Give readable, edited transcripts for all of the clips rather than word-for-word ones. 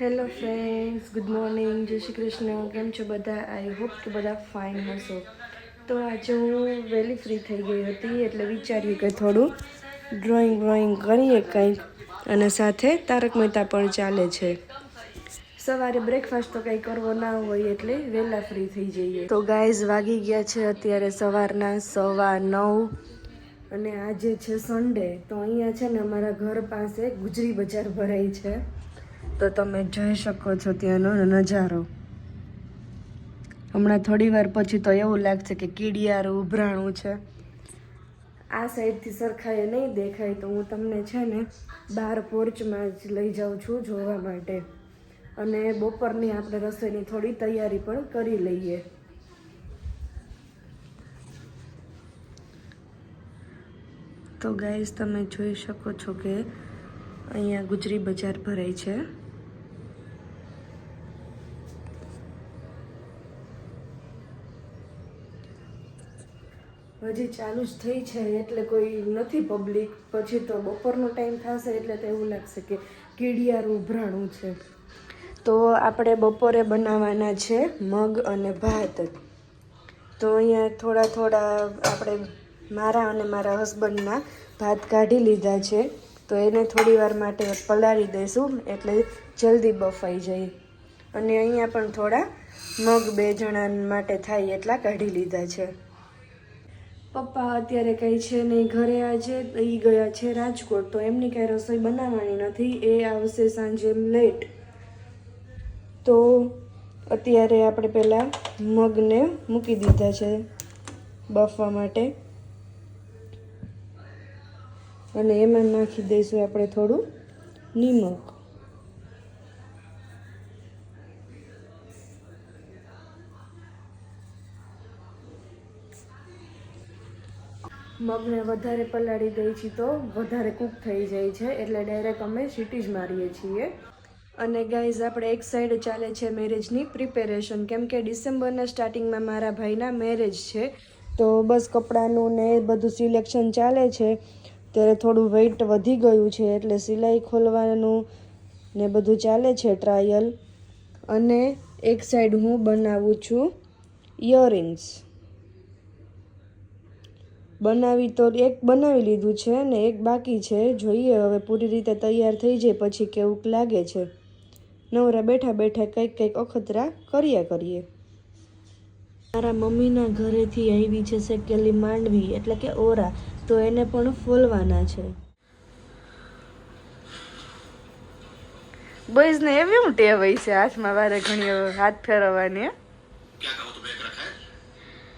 Hello friends, good morning, જય શ્રી કૃષ્ણ. કેમ છો બધા? આઈ હોપ કે બધા ફાઇન હશો. તો આજે હું વહેલી ફ્રી થઈ ગઈ હતી એટલે વિચાર્યું કે થોડું ડ્રોઈંગ કરીએ કંઈક, અને સાથે તારક મહેતા પણ ચાલે છે. સવારે બ્રેકફાસ્ટ તો કંઈ કરવો ના હોય એટલે વહેલા ફ્રી થઈ જઈએ. તો ગાઈઝ વાગી ગયા છે અત્યારે સવારના 9:15 અને આજે છે સન્ડે. તો અહીંયા છે ને અમારા ઘર પાસે ગુજરી બજાર ભરાય છે. તો તમે જોઈ શકો છો ત્યાંનો નજારો. હમણાં થોડી વાર પછી તો એવું લાગશે કે કીડિયારું ઉભરાણું છે. આ સાઈડથી સરખાએ નહીં દેખાય તો હું તમને છે ને બહાર પોર્ચમાં જ લઈ જાઉં છું જોવા માટે. અને બપોરની આપણે રસોઈની થોડી તૈયારી પણ કરી લઈએ. તો ગાઈઝ તમે જોઈ શકો છો કે અહીંયા ગુજરી બજાર ભરાય છે. હજી ચાલુ જ થઈ છે એટલે કોઈ નથી પબ્લિક. પછી તો બપોરનો ટાઈમ થશે એટલે તો એવું લાગશે કે કીડિયારું ઉભરાણું છે. તો આપણે બપોરે બનાવવાના છે મગ અને ભાત. તો અહીંયા થોડા આપણે મારા અને મારા હસબન્ડના ભાત કાઢી લીધા છે. તો એને થોડી વાર માટે પલાળી દઈશું એટલે જલ્દી બફાઈ જાય. અને અહીંયા પણ થોડા મગ 2 જણા માટે થાય એટલા કાઢી લીધા છે. પપ્પા અત્યારે કંઈ છે નહીં ઘરે, આજે એ ગયા છે રાજકોટ. તો એમની કાંઈ રસોઈ બનાવવાની નથી, એ આવશે સાંજે લેટ. તો અત્યારે આપણે પહેલાં મગને મૂકી દીધા છે બફવા માટે, અને એમાં નાખી દઈશું આપણે થોડું નિમક. મગને વધારે પલાળી દઈએ છીએ તો વધારે કૂક થઈ જાય છે એટલે ડાયરેક્ટ અમે સીટી જ મારીએ છીએ. અને ગાઈઝ આપણે એક સાઈડ ચાલે છે મેરેજની પ્રિપેરેશન, કેમ કે ડિસેમ્બરના સ્ટાર્ટિંગમાં મારા ભાઈના મેરેજ છે. તો બસ કપડાનું ને બધું સિલેક્શન ચાલે છે. ત્યારે થોડું વેઇટ વધી ગયું છે એટલે સિલાઈ ખોલવાનું ને બધું ચાલે છે ટ્રાયલ. અને એક સાઈડ હું બનાવું છું ઇયરિંગ્સ. એક બનાવી લીધું છે ને એક બાકી છે. જોઈએ હવે પૂરી રીતે તૈયાર થઈ જાય પછી કેવું લાગે છે. નવરા બેઠા કંઈક અખતરા કર્યા કરીએ. મારા મમ્મીના ઘરેથી આવી છે શેકેલી માંડવી એટલે કે ઓરા, તો એને પણ ફોલવાના છે. બોયઝને એવી હું ટેવ હોય છે હાથમાં વારે ઘણી હાથ ફેરવવાની.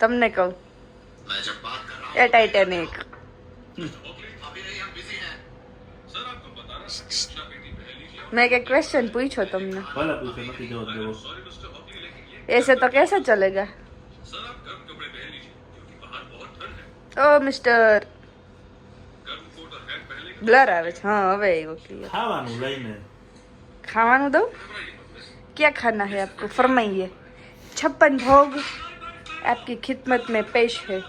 તમને કહું એ ટાઇટેનિક. मैं एक क्वेश्चन पूछो तुमने, ऐसे तो कैसे चलेगा? ओ मिस्टर બ્લર આવે છે. हाँ હવે આવ્યો ક્લિયર. ખાવાનું દઉં? क्या खाना है आपको? फरमाइए. 56 भोग आपकी खिदमत में पेश है.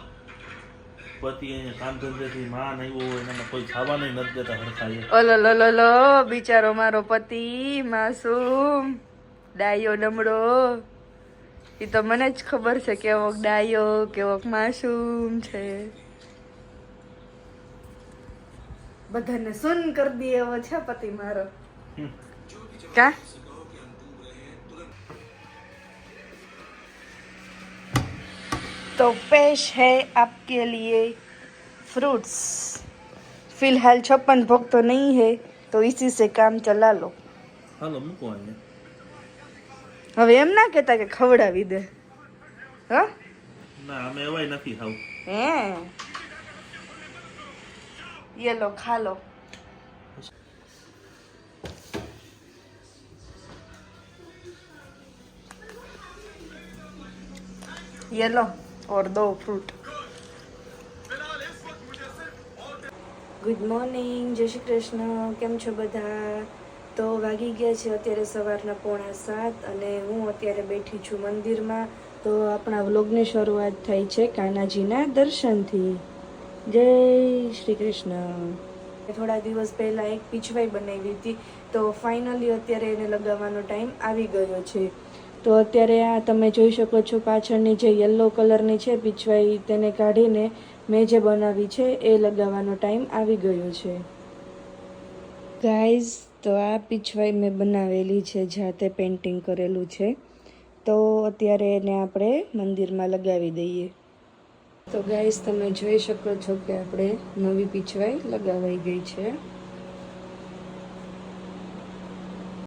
પતિ અહીંયા કામ ધંધેથી માં આવ્યો હોય એને કોઈ ખાવાનું નથી દેતા હરખાય. ઓલો બિચારો મારો પતિ માસૂમ ડાયો નમડો. એ તો મને જ ખબર છે કેવોક ડાયો કેવોક માસૂમ છે. બધાને સુન કરી દે એવો છે પતિ મારો. કા तो पेश है आपके लिए फ्रूट्स. फिलहाल 56 भोग तो नहीं है तो इसी से काम चला लो. હાલો મૂકો અહીંયા. હવે એમ ના કહેતા કે ખવડાવી દે. હા ના અમે એવાય નથી ખાવ. હે ये लो खा लो. ये लो और 2 फ्रूट. ગુડ મોર્નિંગ, જય શ્રી કૃષ્ણ. કેમ છો બધા? તો વાગી ગયા છે અત્યારે સવારના 6:45 અને હું અત્યારે બેઠી છું મંદિરમાં. તો આપણા વ્લોગની શરૂઆત થઈ છે કાનાજીના દર્શનથી. જય શ્રી કૃષ્ણ. થોડા દિવસ પહેલાં એક પીછવાઈ બનાવી હતી, તો ફાઇનલી અત્યારે એને લગાવવાનો ટાઈમ આવી ગયો છે. તો અત્યારે આ તમે જોઈ શકો છો પાછળની જે યલો કલરની છે પીછવાઈ, તેને કાઢીને મેં જે બનાવી છે એ લગાવવાનો ટાઈમ આવી ગયો છે. ગાઈઝ, તો આ પીછવાઈ મેં બનાવેલી છે, જાતે પેઇન્ટિંગ કરેલું છે. તો અત્યારે એને આપણે મંદિરમાં લગાવી દઈએ. તો ગાઈઝ, તમે જોઈ શકો છો કે આપણે નવી પીછવાઈ લગાવાઈ ગઈ છે.